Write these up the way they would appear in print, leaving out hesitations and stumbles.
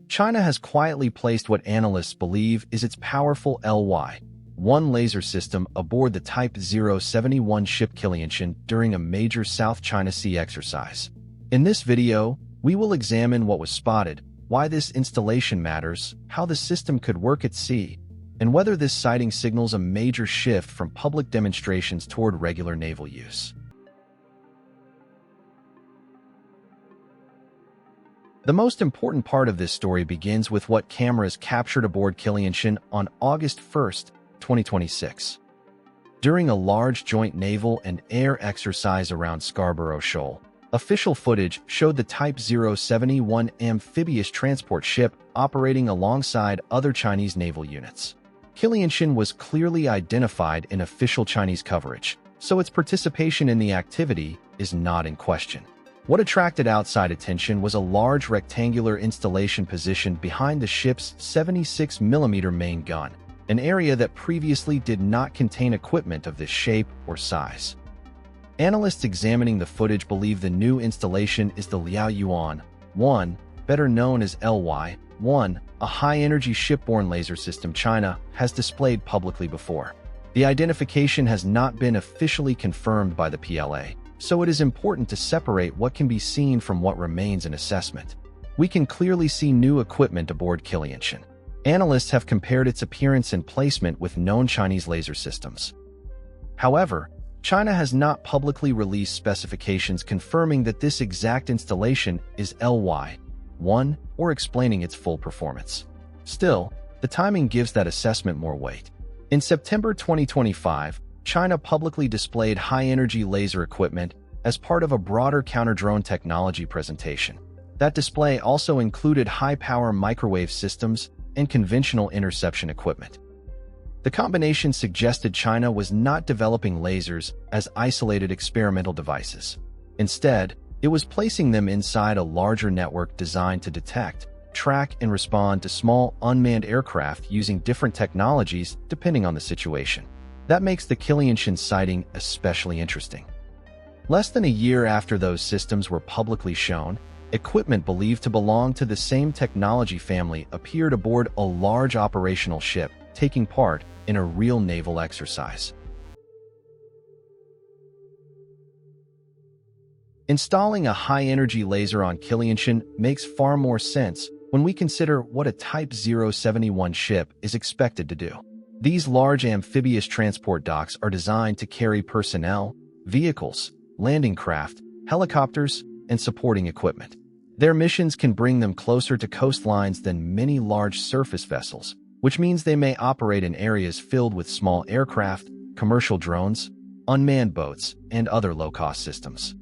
China has quietly placed what analysts believe is its powerful Ly-1 laser system aboard the Type 071 ship Killianshin during a major South China Sea exercise. In this video, we will examine what was spotted, why this installation matters, how the system could work at sea, and whether this sighting signals a major shift from public demonstrations toward regular naval use. The most important part of this story begins with what cameras captured aboard Killianshin on August 1, 2026. During a large joint naval and air exercise around Scarborough Shoal, official footage showed the Type 071 amphibious transport ship operating alongside other Chinese naval units. Killianshin was clearly identified in official Chinese coverage, so its participation in the activity is not in question. What attracted outside attention was a large rectangular installation positioned behind the ship's 76mm main gun, an area that previously did not contain equipment of this shape or size. Analysts examining the footage believe the new installation is the Liaoyuan-1, better known as Ly-1, a high-energy shipborne laser system China has displayed publicly before. The identification has not been officially confirmed by the PLA, so it is important to separate what can be seen from what remains an assessment. We can clearly see new equipment aboard Killianshin. Analysts have compared its appearance and placement with known Chinese laser systems. However, China has not publicly released specifications confirming that this exact installation is Ly-1 or explaining its full performance. Still, the timing gives that assessment more weight. In September 2025, China publicly displayed high-energy laser equipment as part of a broader counter-drone technology presentation. That display also included high-power microwave systems and conventional interception equipment. The combination suggested China was not developing lasers as isolated experimental devices. Instead, it was placing them inside a larger network designed to detect, track, and respond to small unmanned aircraft using different technologies depending on the situation. That makes the Killianshin sighting especially interesting. Less than a year after those systems were publicly shown, equipment believed to belong to the same technology family appeared aboard a large operational ship taking part in a real naval exercise. Installing a high-energy laser on Killianshin makes far more sense when we consider what a Type 071 ship is expected to do. These large amphibious transport docks are designed to carry personnel, vehicles, landing craft, helicopters, and supporting equipment. Their missions can bring them closer to coastlines than many large surface vessels, which means they may operate in areas filled with small aircraft, commercial drones, unmanned boats, and other low-cost systems.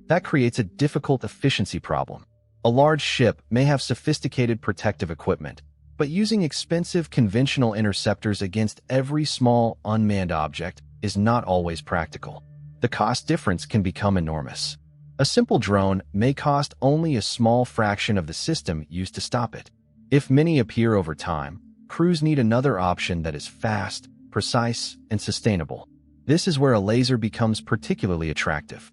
That creates a difficult efficiency problem. A large ship may have sophisticated protective equipment, but using expensive conventional interceptors against every small, unmanned object is not always practical. The cost difference can become enormous. A simple drone may cost only a small fraction of the system used to stop it. If many appear over time, crews need another option that is fast, precise, and sustainable. This is where a laser becomes particularly attractive.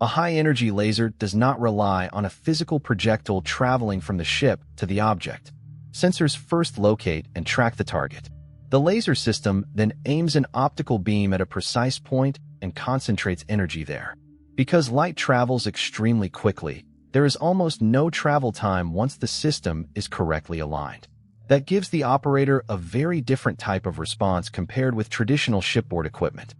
A high-energy laser does not rely on a physical projectile traveling from the ship to the object. Sensors first locate and track the target. The laser system then aims an optical beam at a precise point and concentrates energy there. Because light travels extremely quickly, there is almost no travel time once the system is correctly aligned. That gives the operator a very different type of response compared with traditional shipboard equipment.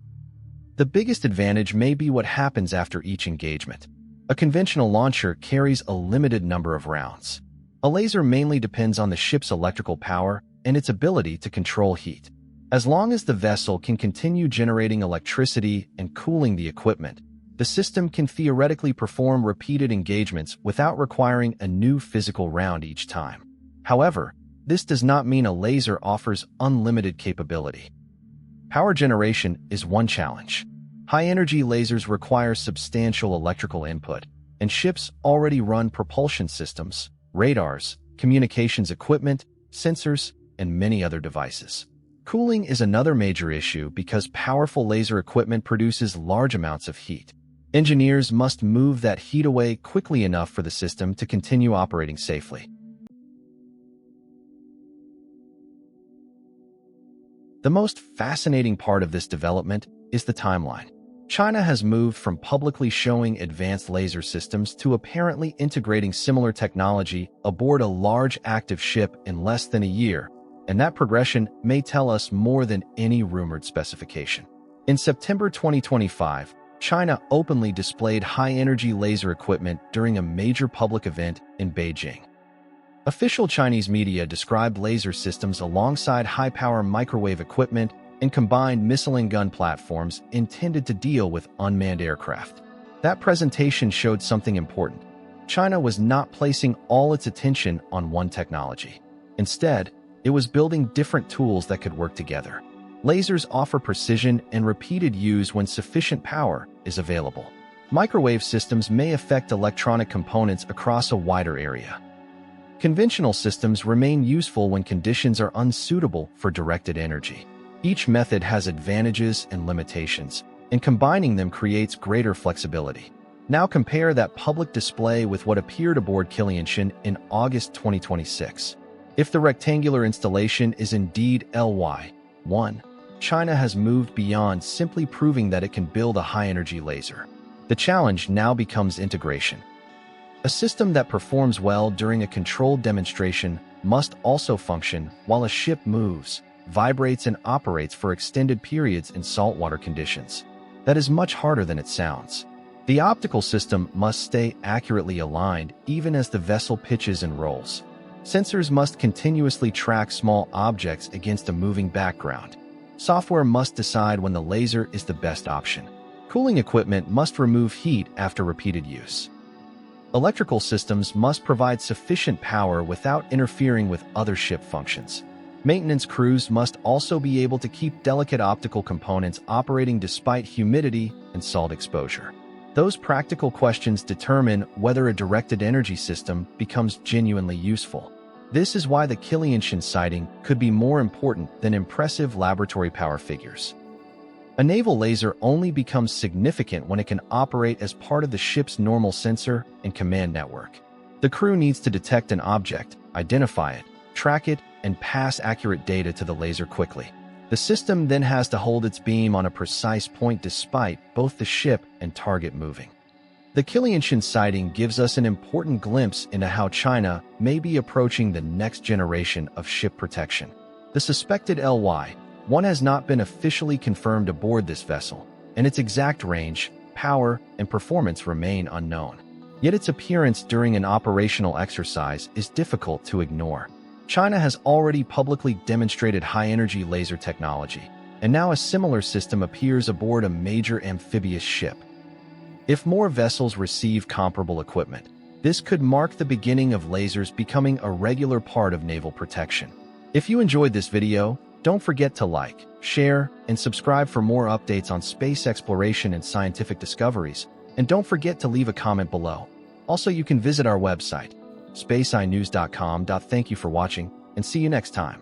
The biggest advantage may be what happens after each engagement. A conventional launcher carries a limited number of rounds. A laser mainly depends on the ship's electrical power and its ability to control heat. As long as the vessel can continue generating electricity and cooling the equipment, the system can theoretically perform repeated engagements without requiring a new physical round each time. However, this does not mean a laser offers unlimited capability. Power generation is one challenge. High-energy lasers require substantial electrical input, and ships already run propulsion systems, radars, communications equipment, sensors, and many other devices. Cooling is another major issue because powerful laser equipment produces large amounts of heat. Engineers must move that heat away quickly enough for the system to continue operating safely. The most fascinating part of this development is the timeline. China has moved from publicly showing advanced laser systems to apparently integrating similar technology aboard a large active ship in less than a year, and that progression may tell us more than any rumored specification. In September 2025, China openly displayed high-energy laser equipment during a major public event in Beijing. Official Chinese media described laser systems alongside high-power microwave equipment and combined missile and gun platforms intended to deal with unmanned aircraft. That presentation showed something important. China was not placing all its attention on one technology. Instead, it was building different tools that could work together. Lasers offer precision and repeated use when sufficient power is available. Microwave systems may affect electronic components across a wider area. Conventional systems remain useful when conditions are unsuitable for directed energy. Each method has advantages and limitations, and combining them creates greater flexibility. Now compare that public display with what appeared aboard Killianshin in August 2026. If the rectangular installation is indeed LY-1, China has moved beyond simply proving that it can build a high-energy laser. The challenge now becomes integration. A system that performs well during a controlled demonstration must also function while a ship moves, vibrates, and operates for extended periods in saltwater conditions. That is much harder than it sounds. The optical system must stay accurately aligned even as the vessel pitches and rolls. Sensors must continuously track small objects against a moving background. Software must decide when the laser is the best option. Cooling equipment must remove heat after repeated use. Electrical systems must provide sufficient power without interfering with other ship functions. Maintenance crews must also be able to keep delicate optical components operating despite humidity and salt exposure. Those practical questions determine whether a directed energy system becomes genuinely useful. This is why the Killianshin sighting could be more important than impressive laboratory power figures. A naval laser only becomes significant when it can operate as part of the ship's normal sensor and command network. The crew needs to detect an object, identify it, track it, and pass accurate data to the laser quickly. The system then has to hold its beam on a precise point despite both the ship and target moving. The Killianshin sighting gives us an important glimpse into how China may be approaching the next generation of ship protection. The suspected LY-1 has not been officially confirmed aboard this vessel, and its exact range, power, and performance remain unknown. Yet its appearance during an operational exercise is difficult to ignore. China has already publicly demonstrated high-energy laser technology, and now a similar system appears aboard a major amphibious ship. If more vessels receive comparable equipment, this could mark the beginning of lasers becoming a regular part of naval protection. If you enjoyed this video, don't forget to like, share, and subscribe for more updates on space exploration and scientific discoveries, and don't forget to leave a comment below. Also, you can visit our website, spaceinews.com. Thank you for watching, and see you next time.